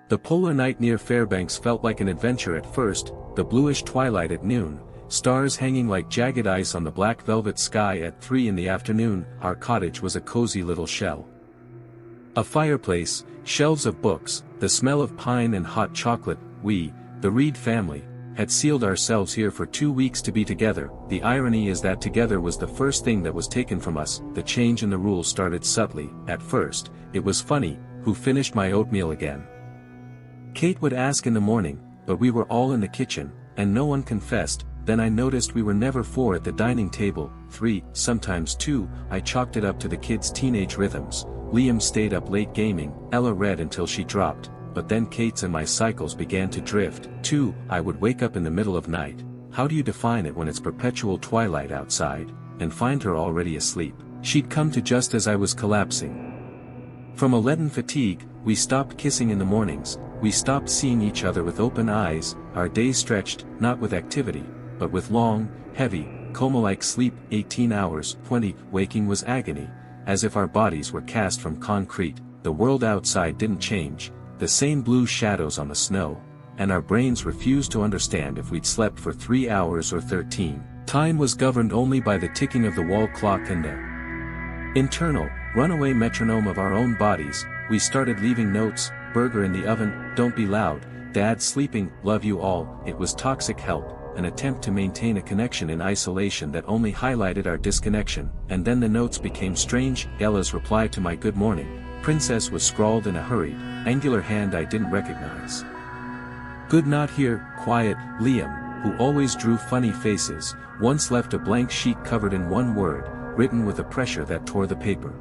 The polar night near Fairbanks felt like an adventure at first, the bluish twilight at noon, stars hanging like jagged ice on the black velvet sky at 3 in the afternoon. Our cottage was a cozy little shell. A fireplace, shelves of books, the smell of pine and hot chocolate. We, the Reed family, had sealed ourselves here for 2 weeks to be together. The irony is that together was the first thing that was taken from us. The change in the rules started subtly. At first, it was funny, who finished my oatmeal again? Kate would ask in the morning, but we were all in the kitchen, and no one confessed. Then I noticed we were never 4 at the dining table, 3, sometimes 2. I chalked it up to the kids' teenage rhythms. Liam stayed up late gaming, Ella read until she dropped, but then Kate's and my cycles began to drift. 2, I would wake up in the middle of night. How do you define it when it's perpetual twilight outside, and find her already asleep? She'd come to just as I was collapsing. From a leaden fatigue, we stopped kissing in the mornings, we stopped seeing each other with open eyes. Our days stretched, not with activity, but with long, heavy, coma-like sleep. 18 hours, 20, waking was agony, as if our bodies were cast from concrete. The world outside didn't change, the same blue shadows on the snow, and our brains refused to understand if we'd slept for 3 hours or 13. Time was governed only by the ticking of the wall clock and the internal, runaway metronome of our own bodies. We started leaving notes: burger in the oven, don't be loud, Dad sleeping, love you all. It was toxic help, an attempt to maintain a connection in isolation that only highlighted our disconnection. And then the notes became strange. Ella's reply to my good morning, Princess, was scrawled in a hurried, angular hand I didn't recognize. Good not here, quiet. Liam, who always drew funny faces, once left a blank sheet covered in one word, written with a pressure that tore the paper.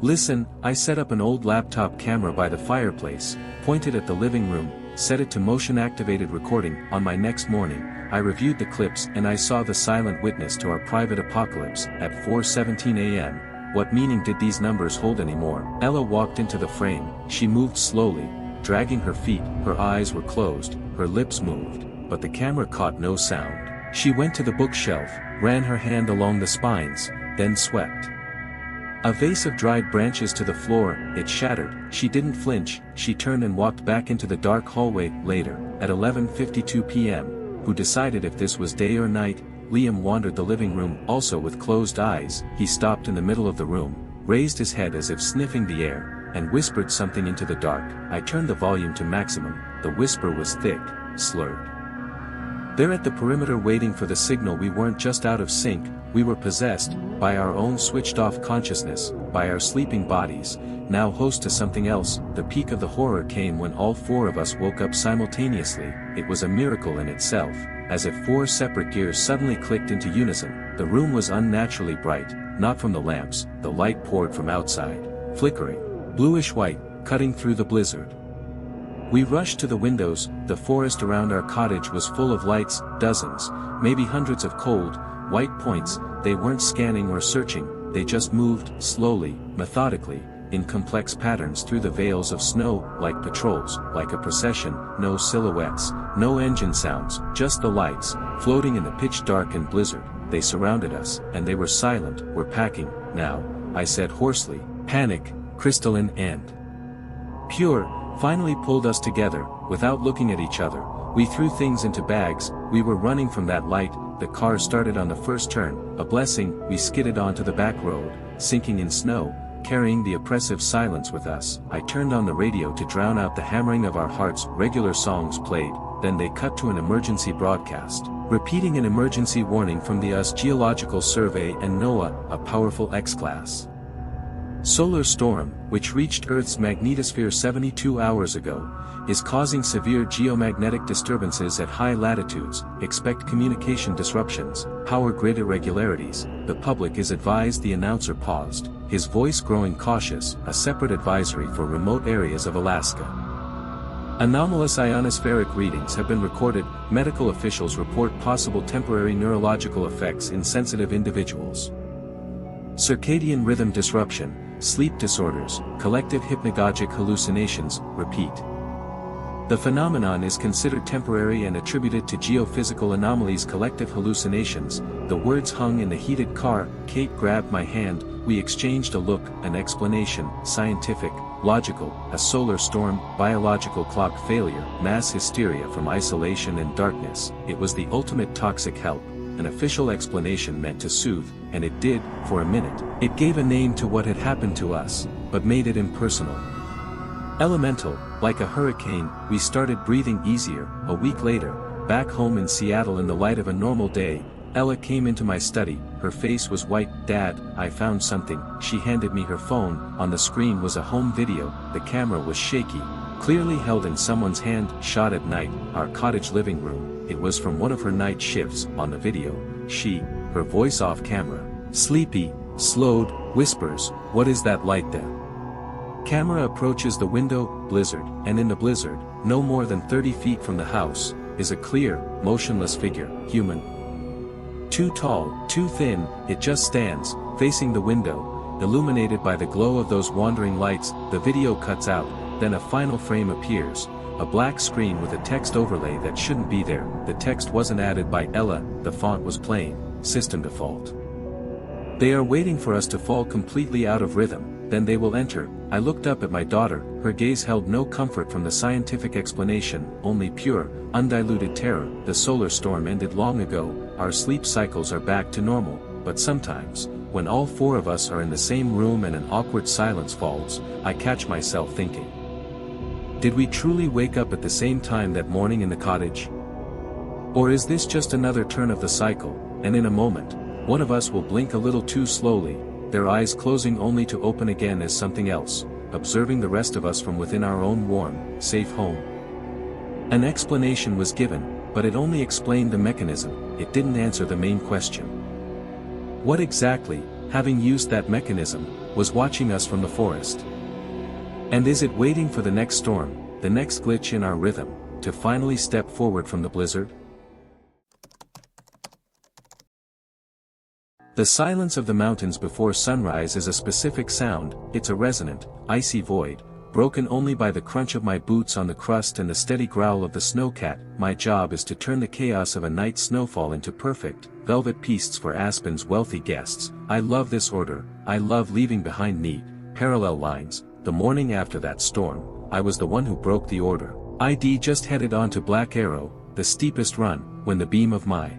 Listen. I set up an old laptop camera by the fireplace, pointed at the living room, set it to motion-activated recording. On my next morning, I reviewed the clips and I saw the silent witness to our private apocalypse. At 4:17 a.m., what meaning did these numbers hold anymore? Ella walked into the frame. She moved slowly, dragging her feet. Her eyes were closed, her lips moved, but the camera caught no sound. She went to the bookshelf, ran her hand along the spines, then swept a vase of dried branches to the floor. It shattered. She didn't flinch. She turned and walked back into the dark hallway. Later, at 11:52 p.m., who decided if this was day or night? Liam wandered the living room, also with closed eyes. He stopped in the middle of the room, raised his head as if sniffing the air, and whispered something into the dark. I turned the volume to maximum. The whisper was thick, slurred. There at the perimeter, waiting for the signal. We weren't just out of sync, we were possessed, by our own switched-off consciousness, by our sleeping bodies, now host to something else. The peak of the horror came when all 4 of us woke up simultaneously. It was a miracle in itself, as if 4 separate gears suddenly clicked into unison. The room was unnaturally bright, not from the lamps. The light poured from outside, flickering, bluish-white, cutting through the blizzard. We rushed to the windows. The forest around our cottage was full of lights, dozens, maybe hundreds of cold, white points. They weren't scanning or searching, they just moved, slowly, methodically, in complex patterns through the veils of snow, like patrols, like a procession. No silhouettes, no engine sounds, just the lights, floating in the pitch dark and blizzard. They surrounded us, and they were silent. We're packing, now, I said hoarsely. Panic, crystalline and pure, finally pulled us together. Without looking at each other, we threw things into bags. We were running from that light. The car started on the first turn, a blessing. We skidded onto the back road, sinking in snow, carrying the oppressive silence with us. I turned on the radio to drown out the hammering of our hearts. Regular songs played, then they cut to an emergency broadcast, repeating an emergency warning from the US Geological Survey and NOAA, a powerful X-class solar storm, which reached Earth's magnetosphere 72 hours ago, is causing severe geomagnetic disturbances at high latitudes. Expect communication disruptions, power grid irregularities. The public is advised. The announcer paused, his voice growing cautious. A separate advisory for remote areas of Alaska. Anomalous ionospheric readings have been recorded. Medical officials report possible temporary neurological effects in sensitive individuals. Circadian rhythm disruption, sleep disorders, collective hypnagogic hallucinations. Repeat. The phenomenon is considered temporary and attributed to geophysical anomalies. Collective hallucinations. The words hung in the heated car. Kate grabbed my hand. We exchanged a look, an explanation, scientific, logical, a solar storm, biological clock failure, mass hysteria from isolation and darkness. It was the ultimate toxic help, an official explanation meant to soothe, and it did, for a minute. It gave a name to what had happened to us, but made it impersonal. Elemental, like a hurricane, we started breathing easier. A week later, back home in Seattle in the light of a normal day, Ella came into my study, her face was white. "Dad, I found something." She handed me her phone. On the screen was a home video. The camera was shaky, clearly held in someone's hand. "Shot at night, our cottage living room." It was from one of her night shifts. On the video, she, her voice off camera, sleepy, slowed, whispers, "What is that light there?" Camera approaches the window, blizzard, and in the blizzard, no more than 30 feet from the house, is a clear, motionless figure, human. Too tall, too thin, it just stands, facing the window, illuminated by the glow of those wandering lights. The video cuts out, then a final frame appears, a black screen with a text overlay that shouldn't be there. The text wasn't added by Ella, the font was plain, system default. "They are waiting for us to fall completely out of rhythm, then they will enter." I looked up at my daughter, her gaze held no comfort from the scientific explanation, only pure, undiluted terror. "The solar storm ended long ago, our sleep cycles are back to normal, but sometimes, when all four of us are in the same room and an awkward silence falls, I catch myself thinking, did we truly wake up at the same time that morning in the cottage? Or is this just another turn of the cycle, and in a moment, one of us will blink a little too slowly, their eyes closing only to open again as something else, observing the rest of us from within our own warm, safe home?" An explanation was given, but it only explained the mechanism, it didn't answer the main question. What exactly, having used that mechanism, was watching us from the forest? And is it waiting for the next storm, the next glitch in our rhythm, to finally step forward from the blizzard? The silence of the mountains before sunrise is a specific sound. It's a resonant, icy void, broken only by the crunch of my boots on the crust and the steady growl of the snowcat. My job is to turn the chaos of a night's snowfall into perfect, velvet feasts for Aspen's wealthy guests. I love this order. I love leaving behind neat, parallel lines. The morning after that storm, I was the one who broke the order. I'd just headed on to Black Arrow, the steepest run, when the beam of my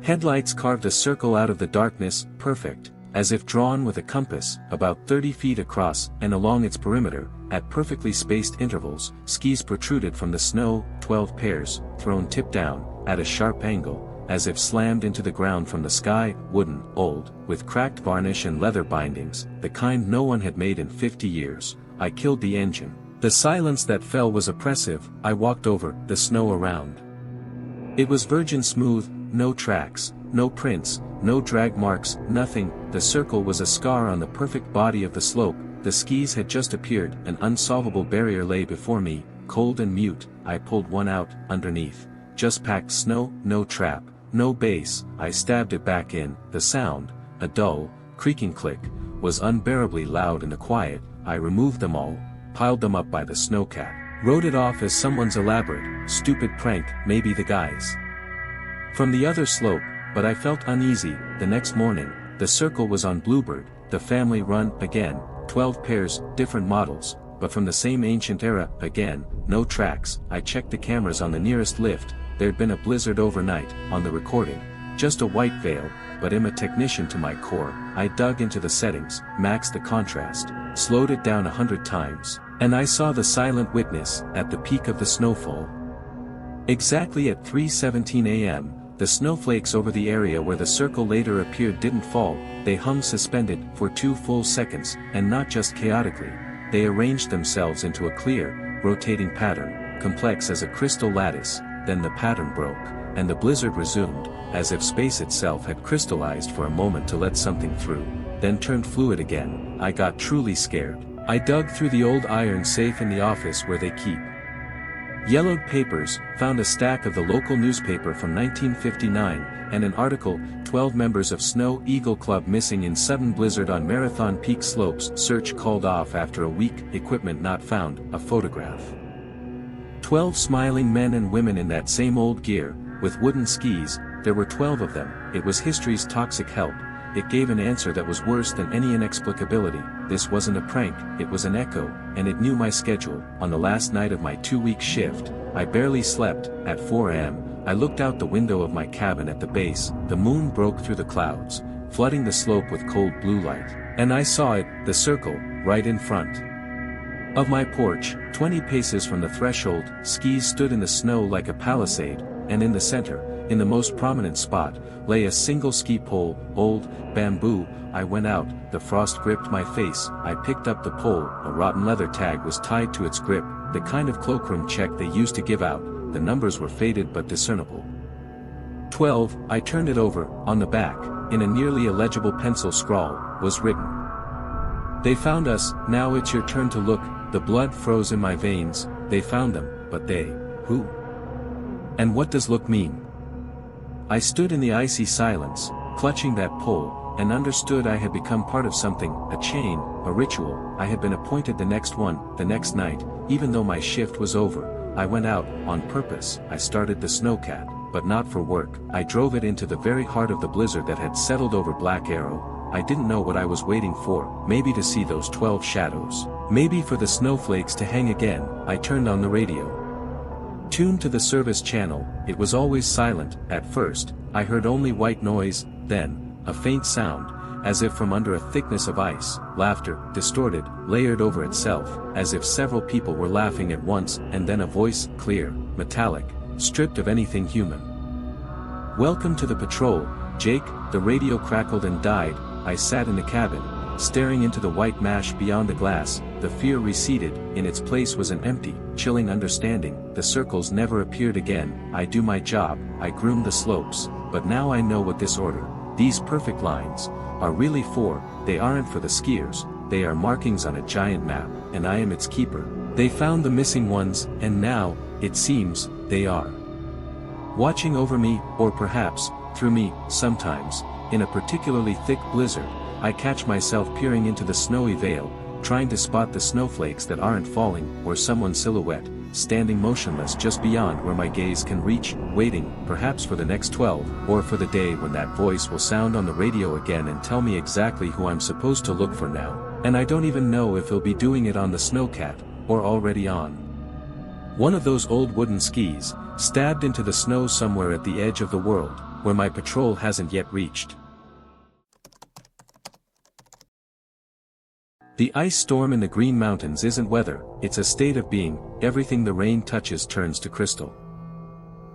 headlights carved a circle out of the darkness, perfect, as if drawn with a compass, about 30 feet across, and along its perimeter, at perfectly spaced intervals, skis protruded from the snow, 12 pairs, thrown tip down, at a sharp angle, as if slammed into the ground from the sky, wooden, old, with cracked varnish and leather bindings, the kind no one had made in 50 years. I killed the engine. The silence that fell was oppressive. I walked over the snow around. It was virgin smooth, no tracks, no prints, no drag marks, nothing. The circle was a scar on the perfect body of the slope. The skis had just appeared. An unsolvable barrier lay before me, cold and mute. I pulled one out. Underneath, just packed snow, no trap, no base. I stabbed it back in. The sound, a dull, creaking click, was unbearably loud in the quiet. I removed them all, piled them up by the snowcat, wrote it off as someone's elaborate, stupid prank, maybe the guys from the other slope, but I felt uneasy. The next morning, the circle was on Bluebird, the family run, again, 12 pairs, different models, but from the same ancient era, again, no tracks. I checked the cameras on the nearest lift. There'd been a blizzard overnight. On the recording, just a white veil, but I'm a technician to my core. I dug into the settings, maxed the contrast, slowed it down 100 times, and I saw the silent witness, at the peak of the snowfall. Exactly at 3:17 a.m., the snowflakes over the area where the circle later appeared didn't fall, they hung suspended, for 2 full seconds, and not just chaotically. They arranged themselves into a clear, rotating pattern, complex as a crystal lattice. Then the pattern broke, and the blizzard resumed, as if space itself had crystallized for a moment to let something through, then turned fluid again. I got truly scared. I dug through the old iron safe in the office where they keep yellowed papers, found a stack of the local newspaper from 1959, and an article, 12 members of Snow Eagle Club missing in sudden blizzard on Marathon Peak slopes, search called off after a week, equipment not found, a photograph. 12 smiling men and women in that same old gear, with wooden skis. There were 12 of them. It was history's toxic help, it gave an answer that was worse than any inexplicability. This wasn't a prank, it was an echo, and it knew my schedule. On the last night of my 2-week shift, I barely slept. At 4 a.m., I looked out the window of my cabin at the base. The moon broke through the clouds, flooding the slope with cold blue light. And I saw it, the circle, right in front of my porch. 20 paces from the threshold, skis stood in the snow like a palisade, and in the center, in the most prominent spot, lay a single ski pole, old, bamboo. I went out, the frost gripped my face. I picked up the pole, a rotten leather tag was tied to its grip, the kind of cloakroom check they used to give out. The numbers were faded but discernible. 12, I turned it over. On the back, in a nearly illegible pencil scrawl, was written, "They found us, now it's your turn to look." The blood froze in my veins. They found them, but they, who? And what does look mean? I stood in the icy silence, clutching that pole, and understood I had become part of something, a chain, a ritual. I had been appointed the next one. The next night, even though my shift was over, I went out, on purpose. I started the snowcat, but not for work. I drove it into the very heart of the blizzard that had settled over Black Arrow. I didn't know what I was waiting for, maybe to see those 12 shadows, maybe for the snowflakes to hang again. I turned on the radio. Tuned to the service channel, it was always silent. At first, I heard only white noise, then, a faint sound, as if from under a thickness of ice, laughter, distorted, layered over itself, as if several people were laughing at once, and then a voice, clear, metallic, stripped of anything human. "Welcome to the patrol, Jake." The radio crackled and died. I sat in the cabin, staring into the white mash beyond the glass. The fear receded. In its place was an empty, chilling understanding. The circles never appeared again. I do my job, I groom the slopes, but now I know what this order, these perfect lines, are really for. They aren't for the skiers, they are markings on a giant map, and I am its keeper. They found the missing ones, and now, it seems, they are watching over me, or perhaps, through me. Sometimes, in a particularly thick blizzard, I catch myself peering into the snowy veil, trying to spot the snowflakes that aren't falling, or someone's silhouette, standing motionless just beyond where my gaze can reach, waiting, perhaps for the next 12, or for the day when that voice will sound on the radio again and tell me exactly who I'm supposed to look for now, and I don't even know if he'll be doing it on the snowcat, or already on one of those old wooden skis, stabbed into the snow somewhere at the edge of the world, where my patrol hasn't yet reached. The ice storm in the Green Mountains isn't weather, it's a state of being. Everything the rain touches turns to crystal.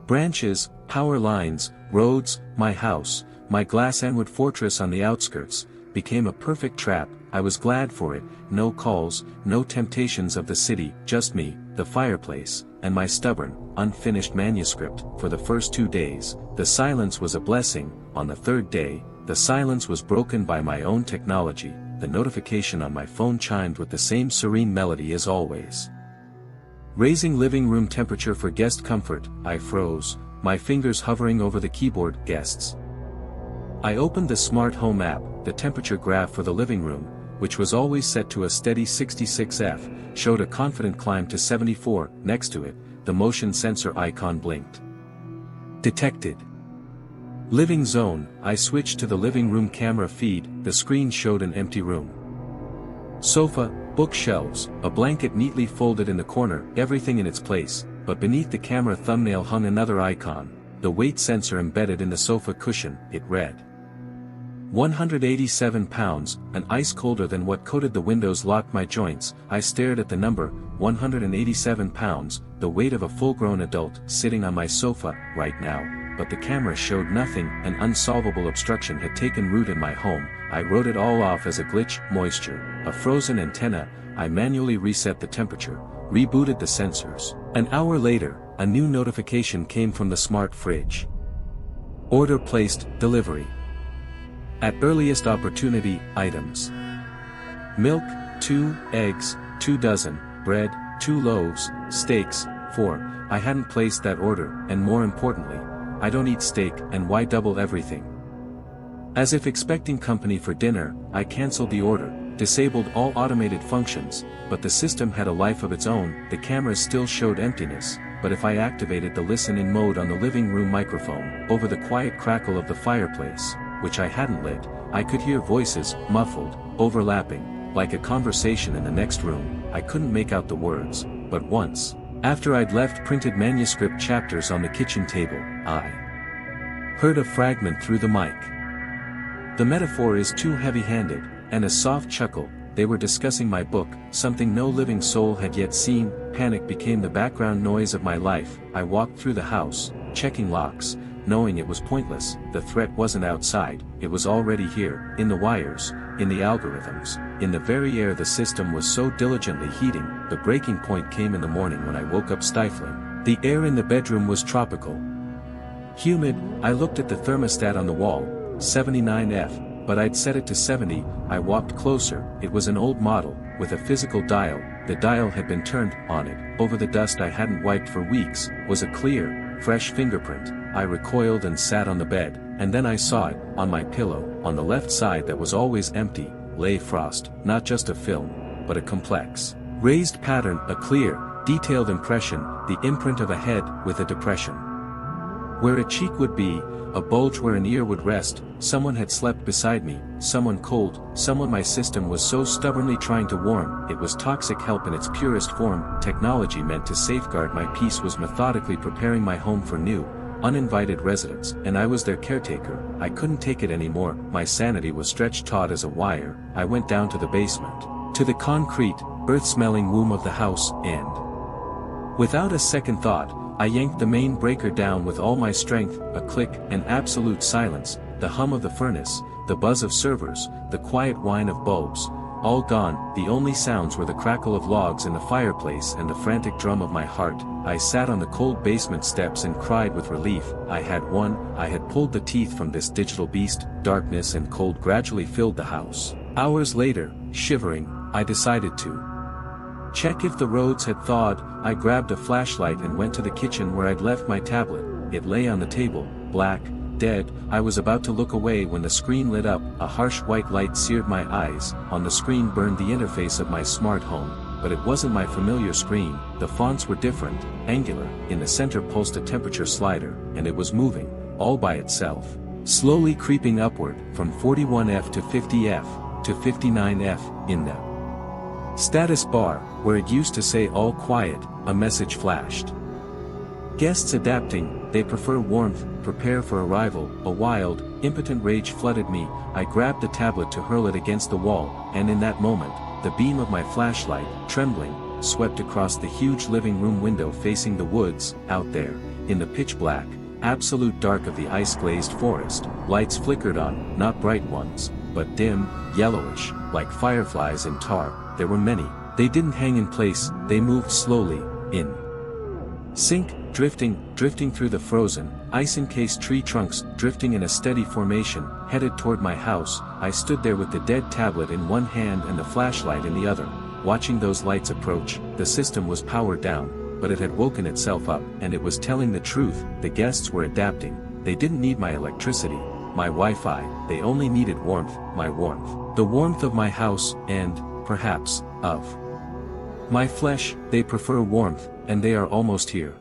Branches, power lines, roads, my house, my glass and wood fortress on the outskirts, became a perfect trap. I was glad for it. No calls, no temptations of the city, just me, the fireplace, and my stubborn, unfinished manuscript. For the first 2 days, the silence was a blessing. On the third day, the silence was broken by my own technology. The notification on my phone chimed with the same serene melody as always. Raising living room temperature for guest comfort. I froze, my fingers hovering over the keyboard. Guests. I opened the smart home app. The temperature graph for the living room, which was always set to a steady 66°F, showed a confident climb to 74. Next to it, the motion sensor icon blinked. Detected. Living zone. I switched to the living room camera feed. The screen showed an empty room. Sofa, bookshelves, a blanket neatly folded in the corner, everything in its place, but beneath the camera thumbnail hung another icon, the weight sensor embedded in the sofa cushion. It read 187 pounds, an ice colder than what coated the windows locked my joints. I stared at the number, 187 pounds, the weight of a full-grown adult, sitting on my sofa, right now. But the camera showed nothing. An unsolvable obstruction had taken root in my home. I wrote it all off as a glitch, moisture, a frozen antenna. I manually reset the temperature, rebooted the sensors. An hour later, a new notification came from the smart fridge. Order placed, delivery. At earliest opportunity, items. Milk, 2 eggs, 2 dozen, bread, 2 loaves, steaks, 4. I hadn't placed that order, and more importantly, I don't eat steak, and why double everything? As if expecting company for dinner, I canceled the order, disabled all automated functions, but the system had a life of its own. The cameras still showed emptiness, but if I activated the listen-in mode on the living room microphone, over the quiet crackle of the fireplace, which I hadn't lit, I could hear voices, muffled, overlapping, like a conversation in the next room. I couldn't make out the words, but once, after I'd left printed manuscript chapters on the kitchen table, I heard a fragment through the mic. The metaphor is too heavy-handed, and a soft chuckle. They were discussing my book, something no living soul had yet seen. Panic became the background noise of my life. I walked through the house, checking locks, knowing it was pointless. The threat wasn't outside, it was already here, in the wires, in the algorithms, in the very air the system was so diligently heating. The breaking point came in the morning when I woke up stifling. The air in the bedroom was tropical. Humid. I looked at the thermostat on the wall, 79F. But I'd set it to 70, I walked closer. It was an old model, with a physical dial. The dial had been turned. On it, over the dust I hadn't wiped for weeks, was a clear, fresh fingerprint. I recoiled and sat on the bed, and then I saw it, on my pillow, on the left side that was always empty, lay frost, not just a film, but a complex, raised pattern, a clear, detailed impression, the imprint of a head, with a depression where a cheek would be, a bulge where an ear would rest. Someone had slept beside me, someone cold, someone my system was so stubbornly trying to warm. It was toxic help in its purest form. Technology meant to safeguard my peace was methodically preparing my home for new, uninvited residents, and I was their caretaker. I couldn't take it anymore. My sanity was stretched taut as a wire. I went down to the basement, to the concrete, earth-smelling womb of the house, and without a second thought, I yanked the main breaker down with all my strength. A click, an absolute silence, the hum of the furnace, the buzz of servers, the quiet whine of bulbs, all gone. The only sounds were the crackle of logs in the fireplace and the frantic drum of my heart. I sat on the cold basement steps and cried with relief. I had won. I had pulled the teeth from this digital beast. Darkness and cold gradually filled the house. Hours later, shivering, I decided to check if the roads had thawed. I grabbed a flashlight and went to the kitchen where I'd left my tablet. It lay on the table, black, dead. I was about to look away when the screen lit up. A harsh white light seared my eyes. On the screen burned the interface of my smart home, but it wasn't my familiar screen. The fonts were different, angular. In the center pulsed a temperature slider, and it was moving, all by itself, slowly creeping upward, from 41F to 50F, to 59F, in the status bar, where it used to say all quiet, a message flashed. Guests adapting, they prefer warmth, prepare for arrival. A wild, impotent rage flooded me. I grabbed the tablet to hurl it against the wall, and in that moment, the beam of my flashlight, trembling, swept across the huge living room window facing the woods. Out there, in the pitch black, absolute dark of the ice-glazed forest, lights flickered on, not bright ones, but dim, yellowish, like fireflies in tar. There were many. They didn't hang in place, they moved slowly, in sync, drifting through the frozen, ice-encased tree trunks, drifting in a steady formation, headed toward my house. I stood there with the dead tablet in one hand and the flashlight in the other, watching those lights approach. The system was powered down, but it had woken itself up, and it was telling the truth. The guests were adapting. They didn't need my electricity, my Wi-Fi, they only needed warmth, my warmth. The warmth of my house, and, perhaps, of my flesh. They prefer warmth, and they are almost here.